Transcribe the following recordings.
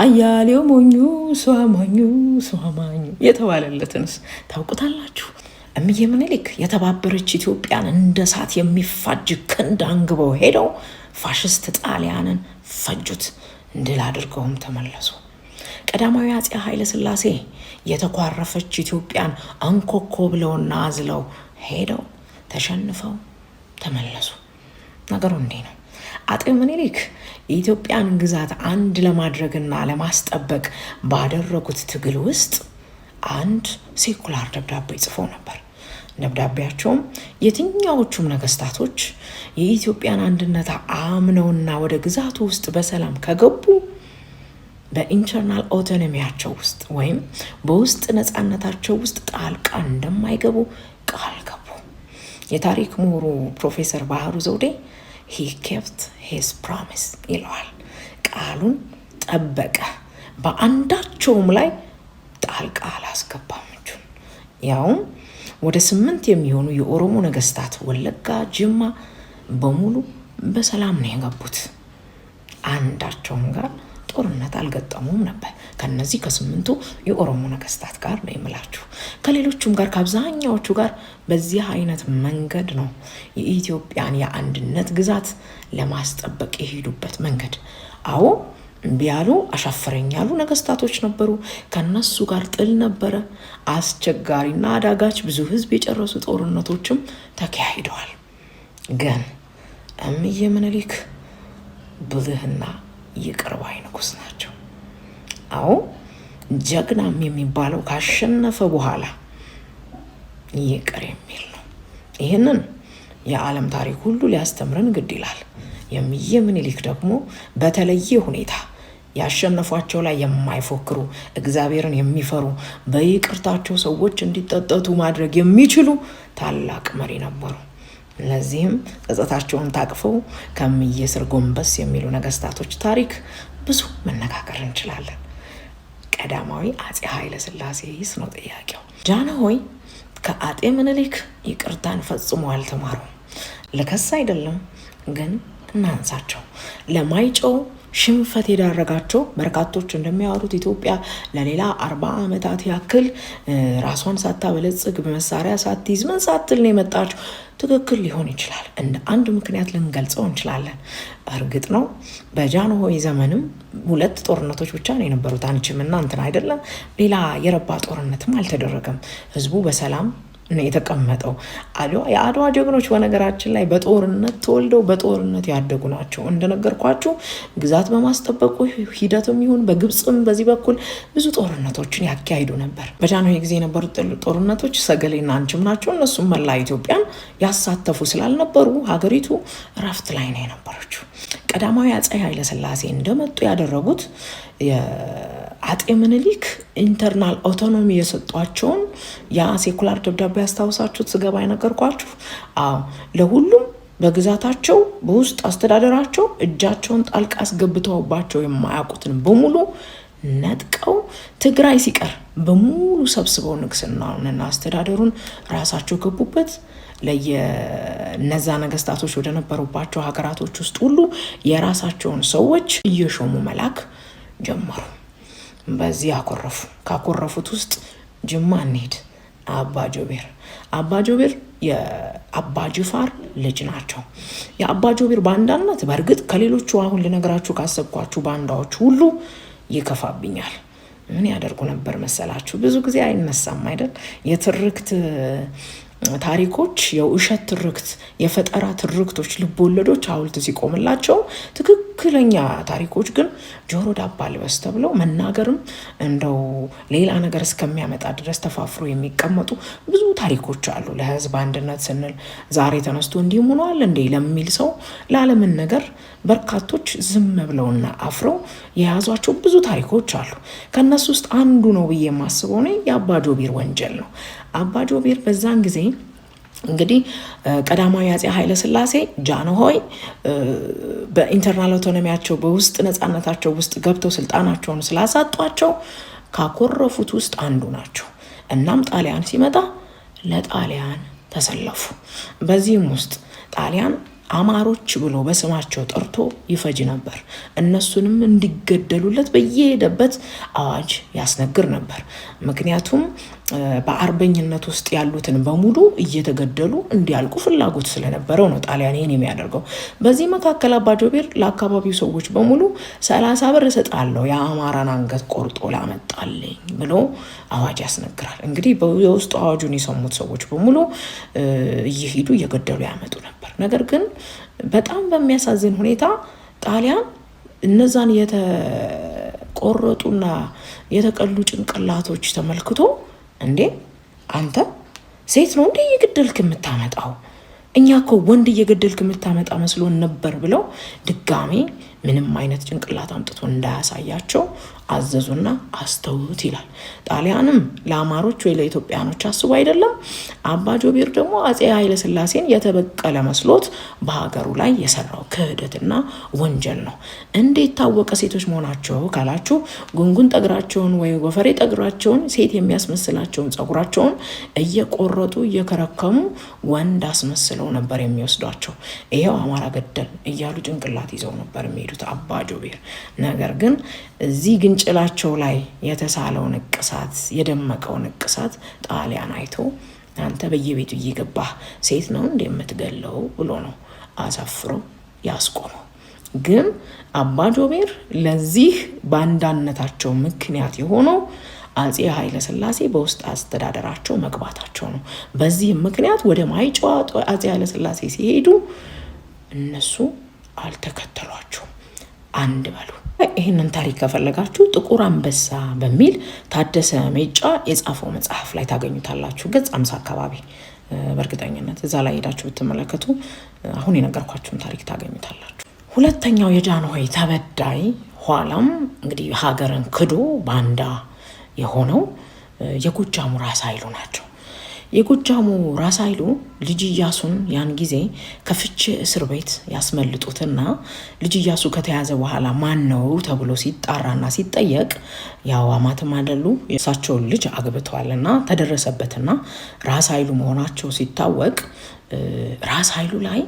አያሌው ሞኙ ሷማኙ ሷማኙ የተባለለትንስ ታውቁታላችሁ? እምዬ ምኒልክ የተባበረች ኢትዮጵያን እንደ እሳት የሚፋጅ ክንድ አንግበው ሄደው ፋሽስት ጣሊያንን ፈጁት፣ ድል አድርገውም ተመለሱ። ቀዳማዊ አፄ ኃይለ ሥላሴ የተኳረፈች ኢትዮጵያን አንኮኮ ብለውና አዝለው ሄደው ተሸንፈው ተመለሱ። ነገሩ እንዲህ ነው። አጤ ምኒልክ የኢትዮጵያን ግዛት አንድ ለማድረግና ለማስጠበቅ ባደረጉት ትግል ውስጥ አንድ ሴኩላር ደብዳቤ ጽፈው ነበር። ደብዳቤያቸውም የትኛዎቹም ነገስታቶች የኢትዮጵያን አንድነት አምነውና ወደ ግዛቱ ውስጥ በሰላም ከገቡ በኢንተርናል ኦቶኖሚያቸው ውስጥ ወይም በውስጥ ነፃነታቸው ውስጥ ጣልቃ እንደማይገቡ ቃል ገቡ። የታሪክ ምሁሩ ፕሮፌሰር ባህሩ ዘውዴ he kept his promise ይለዋል። ቃሉን ጠበቀ፣ በአንዳቸውም ላይ ጣልቃ አላስገባም እጁን። ያውም ወደ 8 የሚሆኑ የኦሮሞ ነገስታት ወለጋ፣ ጅማ በሙሉ በሰላም ነው የገቡት። አንዳቸውም ጋር ጦርነት አልገጠሙም ነበር። ከነዚህ ከ8ቱ የኦሮሞ ነገስታት ጋር ነው የምላችሁ። ከሌሎቹም ጋር ከአብዛኛዎቹ ጋር በዚህ አይነት መንገድ ነው የኢትዮጵያን የአንድነት ግዛት ለማስጠበቅ የሄዱበት መንገድ። አዎ ቢያሉ አሻፈረኝ ያሉ ነገስታቶች ነበሩ። ከነሱ ጋር ጥል ነበረ። አስቸጋሪና አዳጋች ብዙ ህዝብ የጨረሱ ጦርነቶችም ተካሂደዋል። ግን እምዬ ምኒልክ ብልህና ይቅር ባይ ንጉስ ናቸው። አዎ ጀግናም የሚባለው ካሸነፈ በኋላ ይቅር የሚል ነው። ይህንን የዓለም ታሪክ ሁሉ ሊያስተምረን ግድ ይላል። የእምዬ ምኒልክ ደግሞ በተለየ ሁኔታ ያሸነፏቸው ላይ የማይፎክሩ እግዚአብሔርን የሚፈሩ በይቅርታቸው ሰዎች እንዲጠጠቱ ማድረግ የሚችሉ ታላቅ መሪ ነበሩ። ለዚህም ጸጸታቸውን ታቅፈው ከእምዬ ስር ጎንበስ የሚሉ ነገስታቶች ታሪክ ብዙ መነጋገር እንችላለን። ቀዳማዊ አፄ ኃይለ ሥላሴስ ነው ጥያቄው። ጃንሆይ ከአጤ ምኒልክ ይቅርታን ፈጽሞ አልተማሩም። ለከስ አይደለም ግን እናንሳቸው። ለማይጨው ሽንፈት የዳረጋቸው በርካቶች እንደሚያወሩት ኢትዮጵያ ለሌላ 40 ዓመታት ያክል ራሷን ሳታበለጽግ በመሳሪያ ሳትይዝ ምን ሳትል ነው የመጣችው። ትክክል ሊሆን ይችላል። እንደ አንድ ምክንያት ልንገልጸው እንችላለን። እርግጥ ነው በጃንሆይ ዘመንም 2 ጦርነቶች ብቻ ነው የነበሩት። አንቺም እና እንትን አይደለም፣ ሌላ የረባ ጦርነትም አልተደረገም። ህዝቡ በሰላም ነው የተቀመጠው። የአድዋ ጀግኖች በነገራችን ላይ በጦርነት ተወልደው በጦርነት ያደጉ ናቸው። እንደነገርኳችሁ ግዛት በማስጠበቁ ሂደትም ይሁን በግብፅም በዚህ በኩል ብዙ ጦርነቶችን ያካሂዱ ነበር። በጃንሆይ ጊዜ የነበሩት ጦርነቶች ሰገሌና አንቺም ናቸው። እነሱም መላ ኢትዮጵያን ያሳተፉ ስላልነበሩ ሀገሪቱ እረፍት ላይ ነው የነበረችው። ቀዳማዊ አፄ ኃይለ ሥላሴ እንደመጡ ያደረጉት አጤ ምኒልክ ኢንተርናል ኦቶኖሚ የሰጧቸውን ያ ሴኩላር ደብዳቤ ያስታውሳችሁት ስገባ የነገርኳችሁ። አዎ ለሁሉም በግዛታቸው በውስጥ አስተዳደራቸው እጃቸውን ጣልቃ አስገብተውባቸው የማያውቁትን በሙሉ ነጥቀው ትግራይ ሲቀር በሙሉ ሰብስበው ንግስናውንና አስተዳደሩን ራሳቸው ገቡበት። ለየነዛ ነገስታቶች ወደ ነበሩባቸው ሀገራቶች ውስጥ ሁሉ የራሳቸውን ሰዎች እየሾሙ መላክ ጀመሩ። በዚህ አኮረፉ። ካኮረፉት ውስጥ ጅማ እንሂድ። አባ ጆቤር የአባ ጅፋር ልጅ ናቸው። የአባ ጆቤር ባንዳነት በእርግጥ ከሌሎቹ አሁን ልነግራችሁ ካሰብኳችሁ ባንዳዎች ሁሉ ይከፋብኛል። ምን ያደርጉ ነበር መሰላችሁ? ብዙ ጊዜ አይነሳም አይደል? የትርክት ታሪኮች፣ የውሸት ትርክት፣ የፈጠራ ትርክቶች፣ ልቦለዶች ሐውልት ሲቆምላቸው ትክክለኛ ታሪኮች ግን ጆሮ ዳባ ልበስ ተብለው መናገርም እንደው ሌላ ነገር እስከሚያመጣ ድረስ ተፋፍሮ የሚቀመጡ ብዙ ታሪኮች አሉ። ለህዝብ አንድነት ስንል ዛሬ ተነስቶ እንዲህ ሆኗል እንዴ ለሚል ሰው ለዓለምን ነገር በርካቶች ዝም ብለውና አፍረው የያዟቸው ብዙ ታሪኮች አሉ። ከነሱ ውስጥ አንዱ ነው ብዬ የማስበው ነው የአባ ጆቤር ወንጀል ነው። አባ ጆቤር በዛን ጊዜ እንግዲህ ቀዳማዊ አፄ ኃይለ ሥላሴ ጃንሆይ በኢንተርናል ኦቶኖሚያቸው በውስጥ ነፃነታቸው ውስጥ ገብተው ስልጣናቸውን ስላሳጧቸው ካኮረፉት ውስጥ አንዱ ናቸው። እናም ጣሊያን ሲመጣ ለጣሊያን ተሰለፉ። በዚህም ውስጥ ጣሊያን አማሮች ብሎ በስማቸው ጠርቶ ይፈጅ ነበር። እነሱንም እንዲገደሉለት በየሄደበት አዋጅ ያስነግር ነበር። ምክንያቱም በአርበኝነት ውስጥ ያሉትን በሙሉ እየተገደሉ እንዲያልቁ ፍላጎት ስለነበረው ነው ጣሊያን ይህን የሚያደርገው። በዚህ መካከል አባ ጆቤር ለአካባቢው ሰዎች በሙሉ 30 ብር እሰጣለሁ የአማራን አንገት ቆርጦ ላመጣልኝ ብሎ አዋጅ ያስነግራል። እንግዲህ የውስጡ አዋጁን የሰሙት ሰዎች በሙሉ እየሄዱ እየገደሉ ያመጡ ነበር። ነገር ግን በጣም በሚያሳዝን ሁኔታ ጣሊያን እነዛን የተቆረጡና የተቀሉ ጭንቅላቶች ተመልክቶ እንዴ አንተ ሴት ነው እንዴ እየገደልክ የምታመጣው? እኛ እኮ ወንድ እየገደልክ የምታመጣ መስሎን ነበር ብለው ድጋሜ ምንም አይነት ጭንቅላት አምጥቶ እንዳያሳያቸው አዘዙና አስተውት ይላል። ጣሊያንም ለአማሮች ወይ ለኢትዮጵያኖች አስቡ አይደለም። አባ ጆቤር ደግሞ አጼ ኃይለ ሥላሴን የተበቀለ መስሎት በሀገሩ ላይ የሰራው ክህደትና ወንጀል ነው። እንዴት ታወቀ ሴቶች መሆናቸው ካላችሁ ጉንጉን ጠጉራቸውን ወይ ጎፈሬ ጠጉራቸውን ሴት የሚያስመስላቸውን ጸጉራቸውን እየቆረጡ እየከረከሙ ወንድ አስመስለው ነበር የሚወስዷቸው። ይሄው አማራ ገደል እያሉ ጭንቅላት ይዘው ነበር የሚሄዱት አባ ጆቤር። ነገር ግን እዚህ ግንጭላቸው ላይ የተሳለው ንቅሳት የደመቀው ንቅሳት ጣሊያን አይቶ አንተ በየቤቱ እየገባህ ሴት ነው እንደምትገለው ብሎ ነው አሳፍሮ ያስቆመው። ግን አባ ጆቤር ለዚህ ባንዳነታቸው ምክንያት የሆነው አጼ ኃይለ ሥላሴ በውስጥ አስተዳደራቸው መግባታቸው ነው። በዚህም ምክንያት ወደ ማይጨዋ አጼ ኃይለ ሥላሴ ሲሄዱ እነሱ አልተከተሏቸውም። አንድ በሉ። ይህንን ታሪክ ከፈለጋችሁ ጥቁር አንበሳ በሚል ታደሰ ሜጫ የጻፈው መጽሐፍ ላይ ታገኙታላችሁ። ገጽ 50 አካባቢ በእርግጠኝነት እዛ ላይ ሄዳችሁ ብትመለከቱ አሁን የነገርኳችሁን ታሪክ ታገኙታላችሁ። ሁለተኛው የጃንሆይ ተበዳይ ኋላም እንግዲህ ሀገርን ክዶ ባንዳ የሆነው የጎጃሙ ራስ ኃይሉ ናቸው። የጎጃሙ ራስ ኃይሉ ልጅ ኢያሱን ያን ጊዜ ከፍቼ እስር ቤት ያስመልጡትና ልጅ ኢያሱ ከተያዘ በኋላ ማን ነው ተብሎ ሲጣራና ሲጠየቅ ያው አማትም አይደሉ የእሳቸውን ልጅ አግብተዋልና ተደረሰበትና ራስ ኃይሉ መሆናቸው ሲታወቅ ራስ ኃይሉ ላይ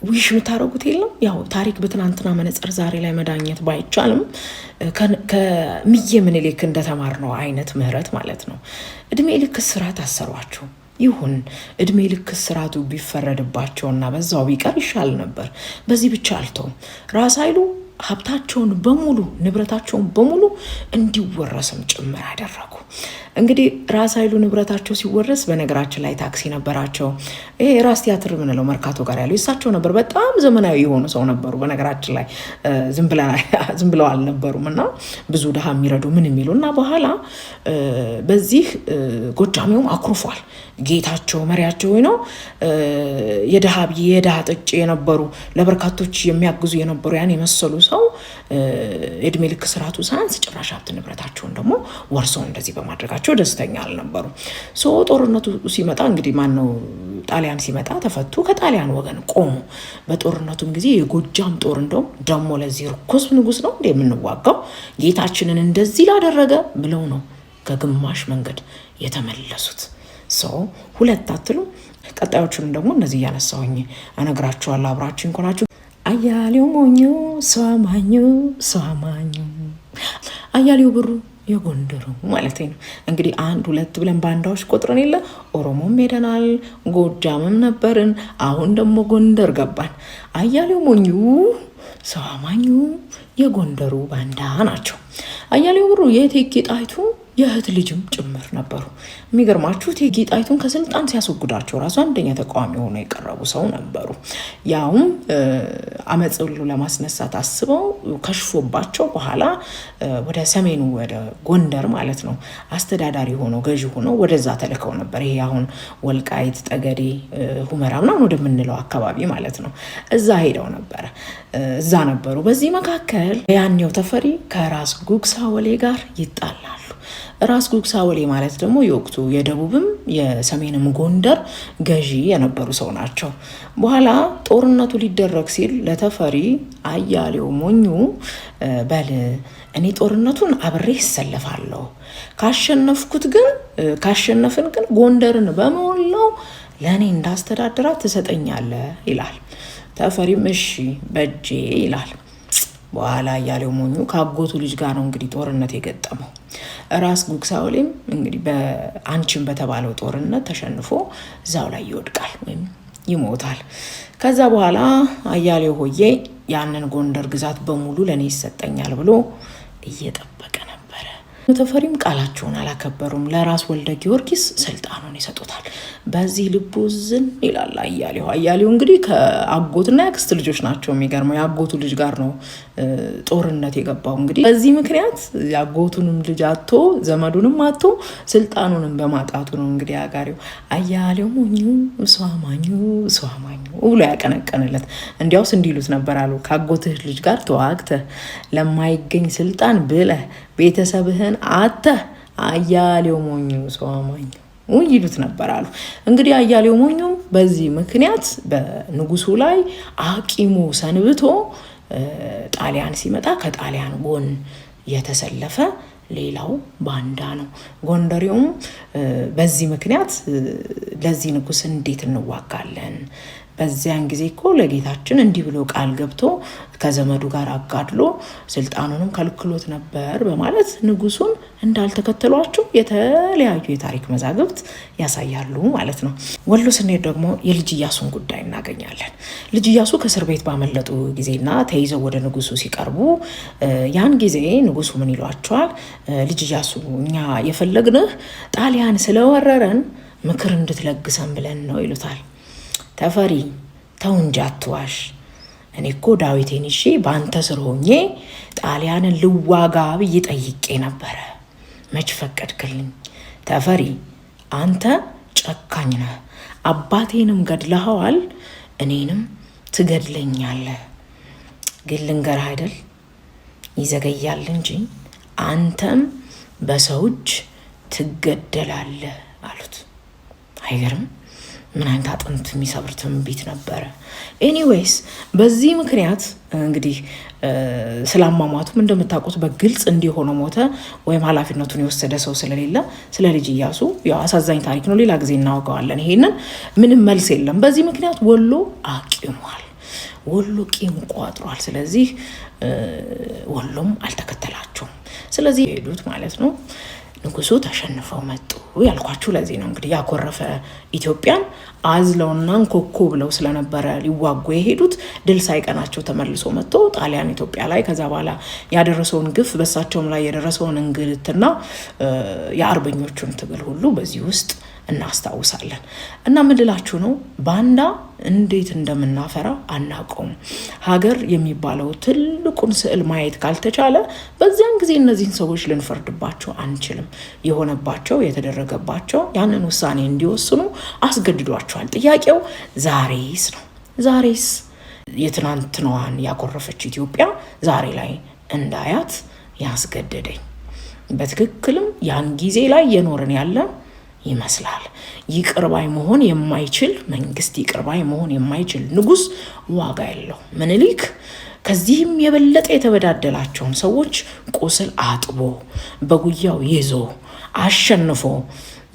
ውሽ የምታደርጉት የለም። ያው ታሪክ በትናንትና መነጽር ዛሬ ላይ መዳኘት ባይቻልም ከእምዬ ምኒልክ እንደተማርነው አይነት ምህረት ማለት ነው። እድሜ ልክ እስራት አሰሯቸው። ይሁን እድሜ ልክ እስራቱ ቢፈረድባቸውና በዛው ቢቀር ይሻል ነበር። በዚህ ብቻ አልተውም። ራስ ኃይሉ ሀብታቸውን በሙሉ ንብረታቸውን በሙሉ እንዲወረስም ጭምር አደረጉ። እንግዲህ ራስ ኃይሉ ንብረታቸው ሲወረስ በነገራችን ላይ ታክሲ ነበራቸው። ይሄ ራስ ቲያትር ምንለው መርካቶ ጋር ያለው እሳቸው ነበር። በጣም ዘመናዊ የሆኑ ሰው ነበሩ። በነገራችን ላይ ዝም ብለው አልነበሩም እና ብዙ ድሃ የሚረዱ ምን የሚሉ እና በኋላ በዚህ ጎጃሜውም አኩርፏል። ጌታቸው መሪያቸው ነው የድሃ ጥጭ የነበሩ ለበርካቶች የሚያግዙ የነበሩ ያን የመሰሉ ሰው እድሜ ልክ ስርዓቱ ሳያንስ ጭራሽ ሀብት ንብረታቸውን ደግሞ ወርሰው እንደዚህ በማድረጋቸው ደስተኛ አልነበሩ። ጦርነቱ ሲመጣ እንግዲህ ማነው ጣሊያን ሲመጣ ተፈቱ፣ ከጣሊያን ወገን ቆሙ። በጦርነቱም ጊዜ የጎጃም ጦር እንደውም ደግሞ ለዚህ ርኩስ ንጉስ ነው እንደ የምንዋጋው ጌታችንን እንደዚህ ላደረገ ብለው ነው ከግማሽ መንገድ የተመለሱት። ሁለት አትሉ። ቀጣዮቹንም ደግሞ እነዚህ እያነሳሁኝ እነግራችኋለሁ። አብራችሁን ቆናችሁ አያሌው ሞኙ ሰው አማኙ አያሌው ብሩ የጎንደሩ ማለት ነው። እንግዲህ 1 2 ብለን ባንዳዎች ቆጥረን የለ ኦሮሞም ሄደናል፣ ጎጃምም ነበርን፣ አሁን ደግሞ ጎንደር ገባን። አያሌው ሞኙ ሰው አማኙ የጎንደሩ ባንዳ ናቸው። አያሌው ብሩ የእቴጌ ጣይቱ የእህት ልጅም ጭምር ነበሩ። የሚገርማችሁ እቴጌ ጣይቱን ከስልጣን ሲያስወግዳቸው ራሱ አንደኛ ተቃዋሚ ሆነው የቀረቡ ሰው ነበሩ። ያውም አመፅ ሁሉ ለማስነሳት አስበው ከሽፎባቸው በኋላ ወደ ሰሜኑ ወደ ጎንደር ማለት ነው አስተዳዳሪ ሆነው ገዢ ሆነው ወደዛ ተልከው ነበር። ይሄ አሁን ወልቃይት፣ ጠገዴ፣ ሁመራ ምናምን ወደምንለው አካባቢ ማለት ነው። እዛ ሄደው ነበረ፣ እዛ ነበሩ። በዚህ መካከል ያኔው ተፈሪ ከራስ ጉግሳ ወሌ ጋር ይጣላሉ። ራስ ጉግሳ ወሌ ማለት ደግሞ የወቅቱ የደቡብም የሰሜንም ጎንደር ገዢ የነበሩ ሰው ናቸው። በኋላ ጦርነቱ ሊደረግ ሲል ለተፈሪ አያሌው ሞኙ በል እኔ ጦርነቱን አብሬ ይሰለፋለሁ፣ ካሸነፍን ግን ጎንደርን በመወላው ለእኔ እንዳስተዳድራት ትሰጠኛለህ ይላል። ተፈሪም እሺ በእጄ ይላል። በኋላ አያሌው ሞኙ ከአጎቱ ልጅ ጋር ነው እንግዲህ ጦርነት የገጠመው። ራስ ጉግሳውሌም እንግዲህ በአንቺን በተባለው ጦርነት ተሸንፎ እዛው ላይ ይወድቃል ወይም ይሞታል። ከዛ በኋላ አያሌው ሆዬ ያንን ጎንደር ግዛት በሙሉ ለእኔ ይሰጠኛል ብሎ እየጠበቀ ነበረ። ተፈሪም ቃላቸውን አላከበሩም። ለራስ ወልደ ጊዮርጊስ ስልጣኑን ይሰጡታል። በዚህ ልቡ ዝን ይላል አያሌው። አያሌው እንግዲህ ከአጎትና የአክስት ልጆች ናቸው። የሚገርመው የአጎቱ ልጅ ጋር ነው ጦርነት የገባው። እንግዲህ በዚህ ምክንያት የአጎቱንም ልጅ አቶ ዘመዱንም አቶ ስልጣኑንም በማጣቱ ነው እንግዲህ አጋሪው አያሌው ሞኙ እሷማኙ እሷማኙ ብሎ ያቀነቀንለት። እንዲያውስ እንዲሉት ነበር አሉ ከአጎትህ ልጅ ጋር ተዋግተህ ለማይገኝ ስልጣን ብለህ ቤተሰብህን አተህ አያሌው ሞኙ እሷማኙ ይሉት ነበር አሉ። እንግዲህ አያሌው ሞኙ በዚህ ምክንያት በንጉሱ ላይ አቂሙ ሰንብቶ ጣሊያን ሲመጣ ከጣሊያን ጎን የተሰለፈ ሌላው ባንዳ ነው። ጎንደሬውም በዚህ ምክንያት ለዚህ ንጉስ እንዴት እንዋጋለን? በዚያን ጊዜ እኮ ለጌታችን እንዲህ ብሎ ቃል ገብቶ ከዘመዱ ጋር አጋድሎ ስልጣኑንም ከልክሎት ነበር በማለት ንጉሱን እንዳልተከተሏቸው የተለያዩ የታሪክ መዛግብት ያሳያሉ ማለት ነው። ወሎ ስንሄድ ደግሞ የልጅ ኢያሱን ጉዳይ እናገኛለን። ልጅ ኢያሱ ከእስር ቤት ባመለጡ ጊዜና ተይዘው ወደ ንጉሱ ሲቀርቡ ያን ጊዜ ንጉሱ ምን ይሏቸዋል? ልጅ ኢያሱ እኛ የፈለግንህ ጣሊያን ስለወረረን ምክር እንድትለግሰን ብለን ነው ይሉታል። ተፈሪ ተው እንጂ አትዋሽ። እኔ እኮ ዳዊቴን ይዤ በአንተ ስር ሆኜ ጣሊያንን ልዋጋ ብዬ ጠይቄ ነበረ። መች ፈቀድክልኝ? ተፈሪ አንተ ጨካኝ ነህ። አባቴንም ገድለኸዋል፣ እኔንም ትገድለኛለህ። ግን ልንገርህ አይደል ይዘገያል እንጂ አንተም በሰው እጅ ትገደላለህ አሉት። አይገርም? ምን አይነት አጥንት የሚሰብር ትንቢት ነበረ። ኤኒዌይስ በዚህ ምክንያት እንግዲህ ስላሟሟቱም እንደምታውቁት በግልጽ እንዲሆነ ሞተ ወይም ኃላፊነቱን የወሰደ ሰው ስለሌለ ስለ ልጅ ኢያሱ ያው አሳዛኝ ታሪክ ነው። ሌላ ጊዜ እናወጋዋለን። ይሄንን ምንም መልስ የለም። በዚህ ምክንያት ወሎ አቂሟል። ወሎ ቂም ቋጥሯል። ስለዚህ ወሎም አልተከተላቸውም። ስለዚህ ሄዱት ማለት ነው። ንጉሱ ተሸንፈው መጡ ያልኳችሁ ለዚህ ነው። እንግዲህ ያኮረፈ ኢትዮጵያን አዝለውና እንኮኮ ብለው ስለነበረ ሊዋጉ የሄዱት ድል ሳይቀናቸው ተመልሶ መጥቶ ጣሊያን ኢትዮጵያ ላይ ከዛ በኋላ ያደረሰውን ግፍ በሳቸውም ላይ የደረሰውን እንግልትና የአርበኞቹን ትግል ሁሉ በዚህ ውስጥ እናስታውሳለን። እና ምን ልላችሁ ነው፣ ባንዳ እንዴት እንደምናፈራ አናውቀውም። ሀገር የሚባለው ትልቁን ስዕል ማየት ካልተቻለ በዚያን ጊዜ እነዚህን ሰዎች ልንፈርድባቸው አንችልም። የሆነባቸው የተደረገባቸው ያንን ውሳኔ እንዲወስኑ አስገድዷቸዋል። ጥያቄው ዛሬስ ነው። ዛሬስ የትናንትናዋን ያኮረፈች ኢትዮጵያ ዛሬ ላይ እንዳያት ያስገደደኝ በትክክልም ያን ጊዜ ላይ የኖርን ያለ ይመስላል። ይቅርባይ መሆን የማይችል መንግስት፣ ይቅርባይ መሆን የማይችል ንጉስ ዋጋ ያለው ምኒልክ ከዚህም የበለጠ የተበዳደላቸውን ሰዎች ቁስል አጥቦ በጉያው ይዞ አሸንፎ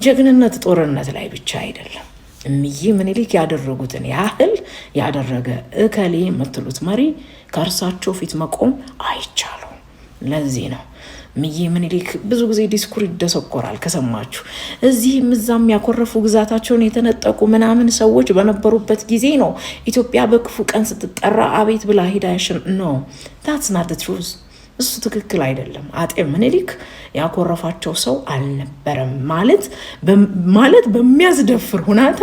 ጀግንነት ጦርነት ላይ ብቻ አይደለም። እምዬ ምኒልክ ያደረጉትን ያህል ያደረገ እከሌ የምትሉት መሪ ከእርሳቸው ፊት መቆም አይቻለው። ለዚህ ነው እምዬ ምኒልክ ብዙ ጊዜ ዲስኩር ይደሰኮራል ከሰማችሁ። እዚህም እዛም ያኮረፉ ግዛታቸውን የተነጠቁ ምናምን ሰዎች በነበሩበት ጊዜ ነው ኢትዮጵያ በክፉ ቀን ስትጠራ አቤት ብላ ሄዳ ነው። ታትስ ናት ትሩዝ። እሱ ትክክል አይደለም። አጤ ምኒልክ ያኮረፋቸው ሰው አልነበረም ማለት በሚያስደፍር ሁኔታ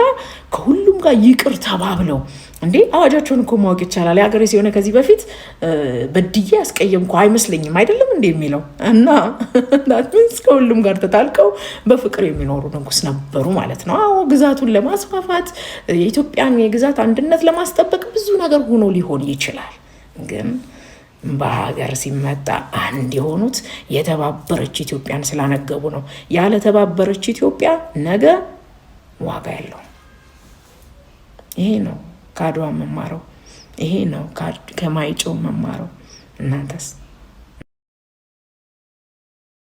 ከሁሉም ጋር ይቅር ተባብለው እንዴ አዋጃቸውን እኮ ማወቅ ይቻላል። የሀገሬ ሲሆነ ከዚህ በፊት በድዬ ያስቀየምኩ አይመስለኝም አይደለም እንዴ የሚለው እና ከሁሉም ጋር ተጣልቀው በፍቅር የሚኖሩ ንጉስ ነበሩ ማለት ነው። አዎ ግዛቱን ለማስፋፋት የኢትዮጵያን የግዛት አንድነት ለማስጠበቅ ብዙ ነገር ሆኖ ሊሆን ይችላል። ግን በሀገር ሲመጣ አንድ የሆኑት የተባበረች ኢትዮጵያን ስላነገቡ ነው። ያለ ተባበረች ኢትዮጵያ ነገ ዋጋ ያለው ይሄ ነው። ከአድዋ መማረው ይሄ ነው። ከማይጨው መማረው። እናንተስ?